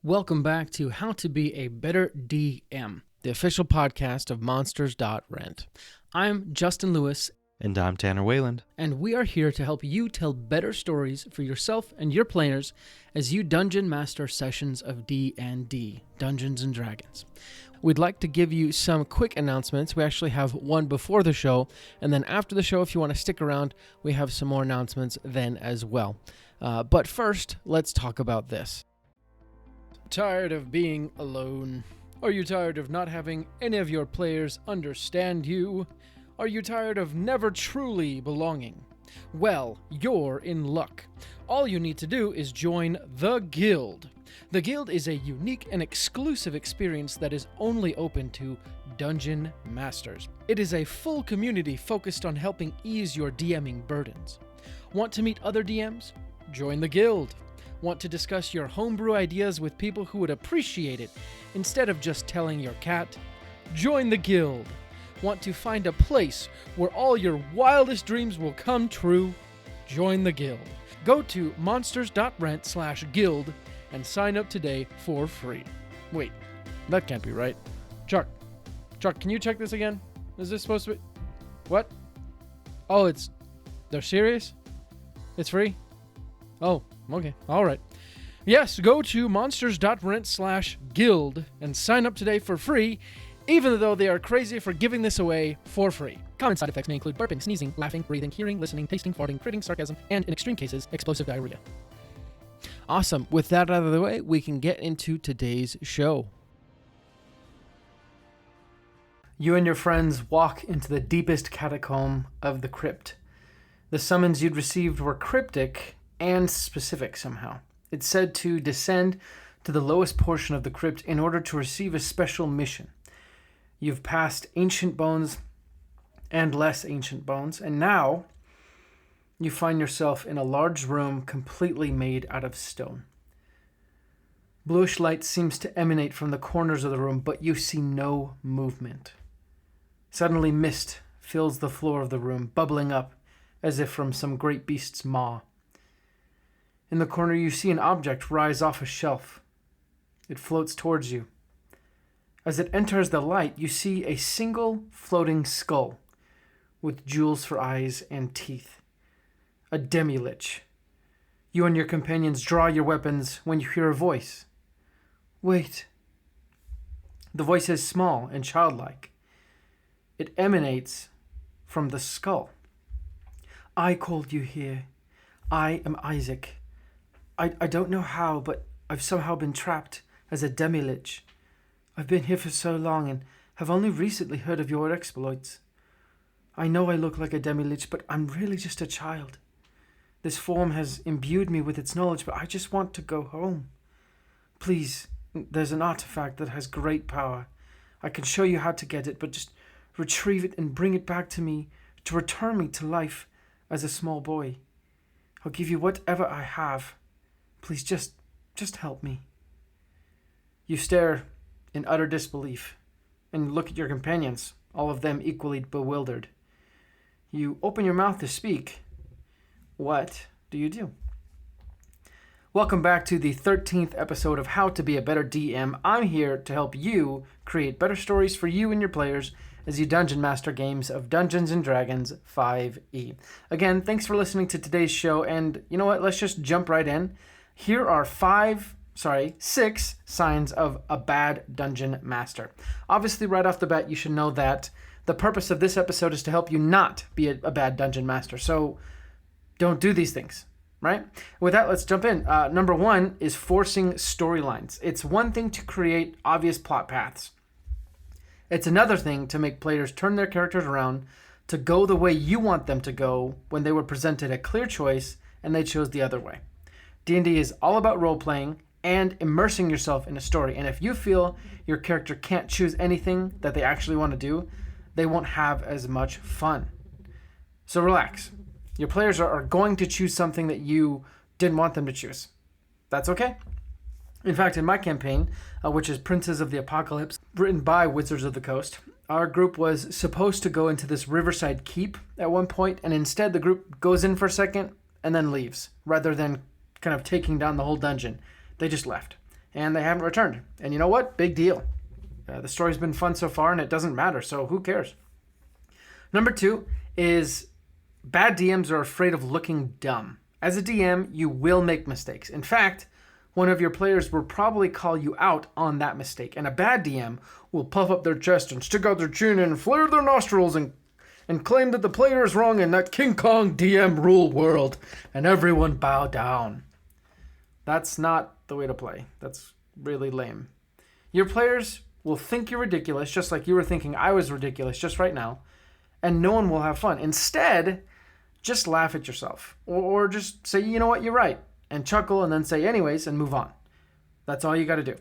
Welcome back to How to Be a Better DM, the official podcast of Monsters.rent. I'm Justin Lewis. And I'm Tanner Wayland. And we are here to help you tell better stories for yourself and your players as you dungeon master sessions of D&D, Dungeons & Dragons. We'd like to give you some quick announcements. We actually have one before the show, and then after the show, if you want to stick around, we have some more announcements then as well. But first, let's talk about this. Tired of being alone? Are you tired of not having any of your players understand you? Are you tired of never truly belonging? Well, you're in luck. All you need to do is join the Guild. The Guild is a unique and exclusive experience that is only open to Dungeon Masters. It is a full community focused on helping ease your DMing burdens. Want to meet other DMs? Join the Guild. Want to discuss your homebrew ideas with people who would appreciate it instead of just telling your cat? Join the Guild. Want to find a place where all your wildest dreams will come true? Join the Guild. Go to monsters.rent/guild and sign up today for free. Wait, that can't be right. Chuck, can you check this again? Is this supposed to be... What? Oh, they're serious? It's free? Oh, okay. All right. Yes, go to monsters.rent/guild and sign up today for free, even though they are crazy for giving this away for free. Common side effects may include burping, sneezing, laughing, breathing, hearing, listening, tasting, farting, critting, sarcasm, and in extreme cases, explosive diarrhea. Awesome. With that out of the way, we can get into today's show. You and your friends walk into the deepest catacomb of the crypt. The summons you'd received were cryptic and specific somehow. It's said to descend to the lowest portion of the crypt in order to receive a special mission. You've passed ancient bones and less ancient bones, and now you find yourself in a large room completely made out of stone. Bluish light seems to emanate from the corners of the room, but you see no movement. Suddenly mist fills the floor of the room, bubbling up as if from some great beast's maw. In the corner, you see an object rise off a shelf. It floats towards you. As it enters the light, you see a single floating skull with jewels for eyes and teeth. A Demilich. You and your companions draw your weapons when you hear a voice. Wait. The voice is small and childlike. It emanates from the skull. I called you here. I am Isaac. I don't know how, but I've somehow been trapped as a Demilich. I've been here for so long and have only recently heard of your exploits. I know I look like a Demilich, but I'm really just a child. This form has imbued me with its knowledge, but I just want to go home. Please, there's an artifact that has great power. I can show you how to get it, but just retrieve it and bring it back to me to return me to life as a small boy. I'll give you whatever I have. Please just help me. You stare in utter disbelief and look at your companions, all of them equally bewildered. You open your mouth to speak. What do you do? Welcome back to the 13th episode of How to Be a Better DM. I'm here to help you create better stories for you and your players as you dungeon master games of Dungeons & Dragons 5e. Again, thanks for listening to today's show, and you know what? Let's just jump right in. Here are 6 signs of a bad dungeon master. Obviously, right off the bat, you should know that the purpose of this episode is to help you not be a bad dungeon master. So don't do these things, right? With that, let's jump in. Number 1 is forcing storylines. It's one thing to create obvious plot paths. It's another thing to make players turn their characters around to go the way you want them to go when they were presented a clear choice and they chose the other way. D&D is all about role-playing and immersing yourself in a story. And if you feel your character can't choose anything that they actually want to do, they won't have as much fun. So relax. Your players are going to choose something that you didn't want them to choose. That's okay. In fact, in my campaign, which is Princes of the Apocalypse, written by Wizards of the Coast, our group was supposed to go into this riverside keep at one point, and instead the group goes in for a second and then leaves, rather than kind of taking down the whole dungeon. They just left. and they haven't returned. And you know what? Big deal. The story's been fun so far, and it doesn't matter, so who cares? Number 2 is bad DMs are afraid of looking dumb. As a DM, you will make mistakes. In fact, one of your players will probably call you out on that mistake, and a bad DM will puff up their chest and stick out their chin and flare their nostrils and claim that the player is wrong in that King Kong DM rule world, and everyone bow down. That's not the way to play. That's really lame. Your players will think you're ridiculous, just like you were thinking I was ridiculous just right now, and no one will have fun. Instead, just laugh at yourself. Or just say, you know what, you're right, and chuckle, and then say anyways, and move on. That's all you got to do.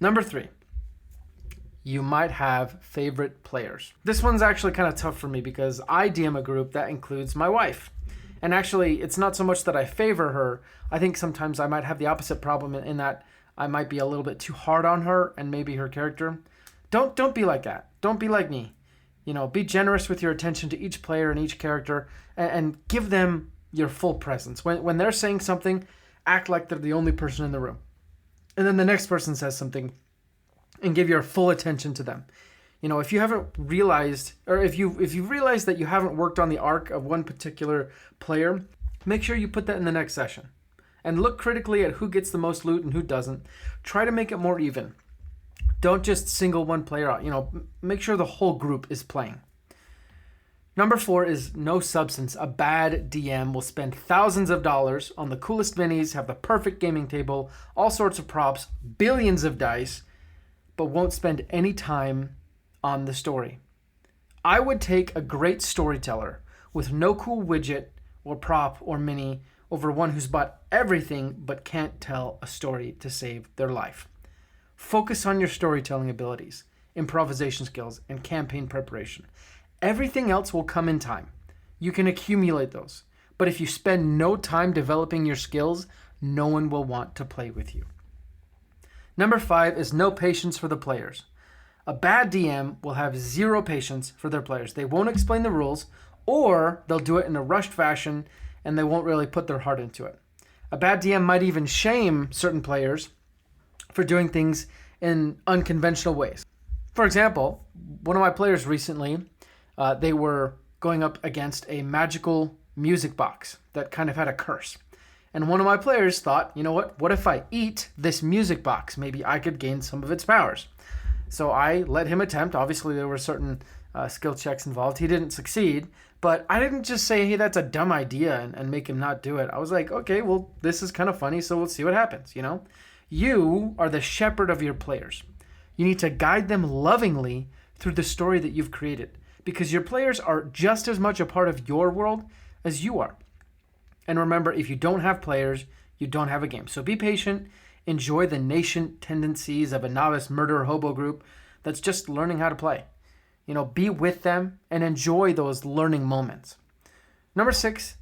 Number 3, you might have favorite players. This one's actually kind of tough for me because I DM a group that includes my wife. And actually, it's not so much that I favor her. I think sometimes I might have the opposite problem in that I might be a little bit too hard on her and maybe her character. Don't be like that. Don't be like me. Be generous with your attention to each player and each character and give them your full presence. When they're saying something, act like they're the only person in the room. And then the next person says something and give your full attention to them. If you haven't realized, or if you realize that you haven't worked on the arc of one particular player, make sure you put that in the next session. And look critically at who gets the most loot and who doesn't. Try to make it more even. Don't just single one player out. Make sure the whole group is playing. Number 4 is no substance. A bad DM will spend thousands of dollars on the coolest minis, have the perfect gaming table, all sorts of props, billions of dice, but won't spend any time on the story. I would take a great storyteller with no cool widget or prop or mini over one who's bought everything but can't tell a story to save their life. Focus on your storytelling abilities, improvisation skills, and campaign preparation. Everything else will come in time. You can accumulate those. But if you spend no time developing your skills, no one will want to play with you. Number 5 is no patience for the players. A bad DM will have zero patience for their players. They won't explain the rules, or they'll do it in a rushed fashion and they won't really put their heart into it. A bad DM might even shame certain players for doing things in unconventional ways. For example, one of my players recently, they were going up against a magical music box that kind of had a curse. And one of my players thought, you know what if I eat this music box? Maybe I could gain some of its powers. So I let him attempt. Obviously, there were certain skill checks involved. He didn't succeed, but I didn't just say, hey, that's a dumb idea and make him not do it. I was like, okay, well, this is kind of funny, so we'll see what happens, You are the shepherd of your players. You need to guide them lovingly through the story that you've created because your players are just as much a part of your world as you are. And remember, if you don't have players, you don't have a game. So be patient. Enjoy the nascent tendencies of a novice murder hobo group that's just learning how to play. Be with them and enjoy those learning moments. Number 6,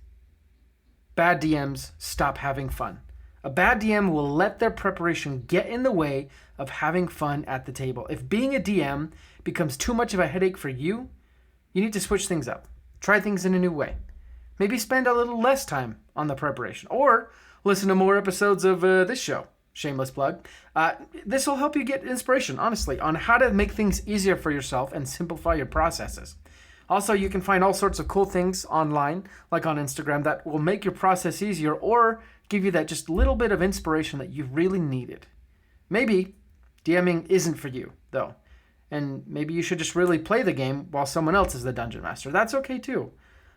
bad DMs stop having fun. A bad DM will let their preparation get in the way of having fun at the table. If being a DM becomes too much of a headache for you, you need to switch things up. Try things in a new way. Maybe spend a little less time on the preparation or listen to more episodes of this show. Shameless plug. This will help you get inspiration, honestly, on how to make things easier for yourself and simplify your processes. Also, you can find all sorts of cool things online, like on Instagram, that will make your process easier or give you that just little bit of inspiration that you really needed. Maybe DMing isn't for you, though, and maybe you should just really play the game while someone else is the dungeon master. That's okay, too.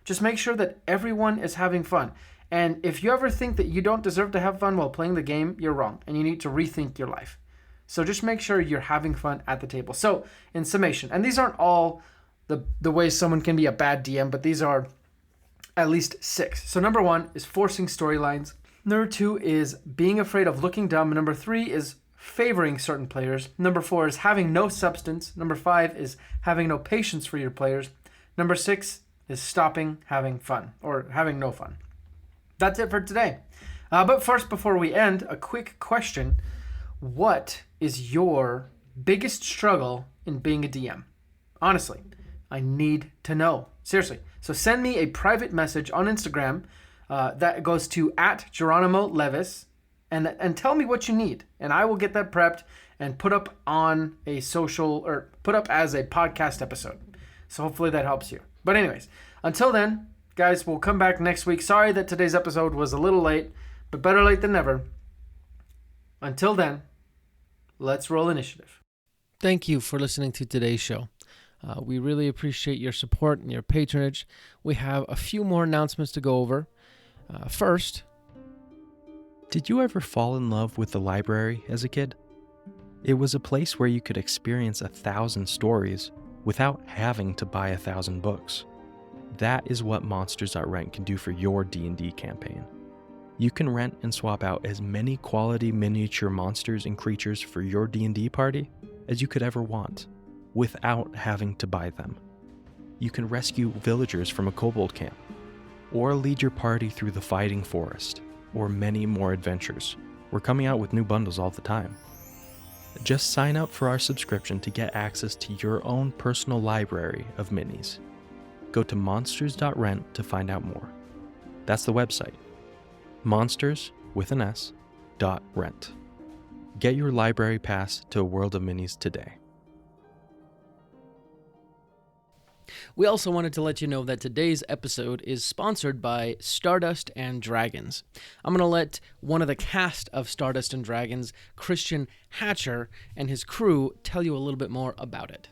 Just make sure that everyone is having fun. And if you ever think that you don't deserve to have fun while playing the game, you're wrong, and you need to rethink your life. So just make sure you're having fun at the table. So, in summation, and these aren't all the ways someone can be a bad DM, but these are at least 6. So number 1 is forcing storylines. Number 2 is being afraid of looking dumb. Number 3 is favoring certain players. Number 4 is having no substance. Number 5 is having no patience for your players. Number 6 is stopping having fun or having no fun. That's it for today. But first, before we end, a quick question. What is your biggest struggle in being a DM? Honestly, I need to know. Seriously. So send me a private message on Instagram that goes to @Geronimo Levis, and tell me what you need, and I will get that prepped and put up on a social, or put up as a podcast episode. So hopefully that helps you. But anyways, until then, guys, we'll come back next week. Sorry that today's episode was a little late, but better late than never. Until then, let's roll initiative. Thank you for listening to today's show. We really appreciate your support and your patronage. We have a few more announcements to go over. First, did you ever fall in love with the library as a kid? It was a place where you could experience 1,000 stories without having to buy 1,000 books. That is what Monsters.rent can do for your D&D campaign. You can rent and swap out as many quality miniature monsters and creatures for your D&D party as you could ever want, without having to buy them. You can rescue villagers from a kobold camp, or lead your party through the fighting forest, or many more adventures. We're coming out with new bundles all the time. Just sign up for our subscription to get access to your own personal library of minis. Go to monsters.rent to find out more. That's the website. monsters.rent. Get your library pass to a world of minis today. We also wanted to let you know that today's episode is sponsored by Stardust and Dragons. I'm going to let one of the cast of Stardust and Dragons, Christian Hatcher, and his crew tell you a little bit more about it.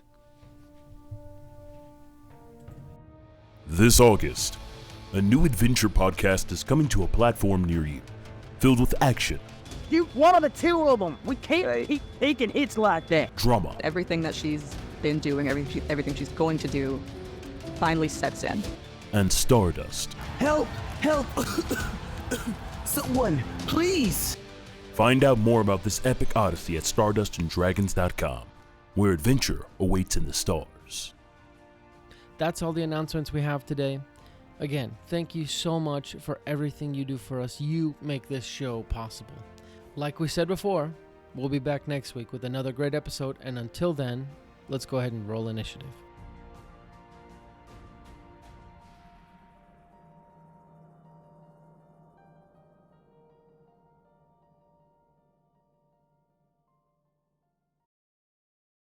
This August, a new adventure podcast is coming to a platform near you, filled with action. You one of the two of them. We can't keep taking hits like that. Drama. Everything that she's been doing, everything she's going to do, finally sets in. And Stardust. Help! Help! Someone, please! Find out more about this epic odyssey at stardustanddragons.com, where adventure awaits in the stars. That's all the announcements we have today. Again, thank you so much for everything you do for us. You make this show possible. Like we said before, we'll be back next week with another great episode, and until then, let's go ahead and roll initiative.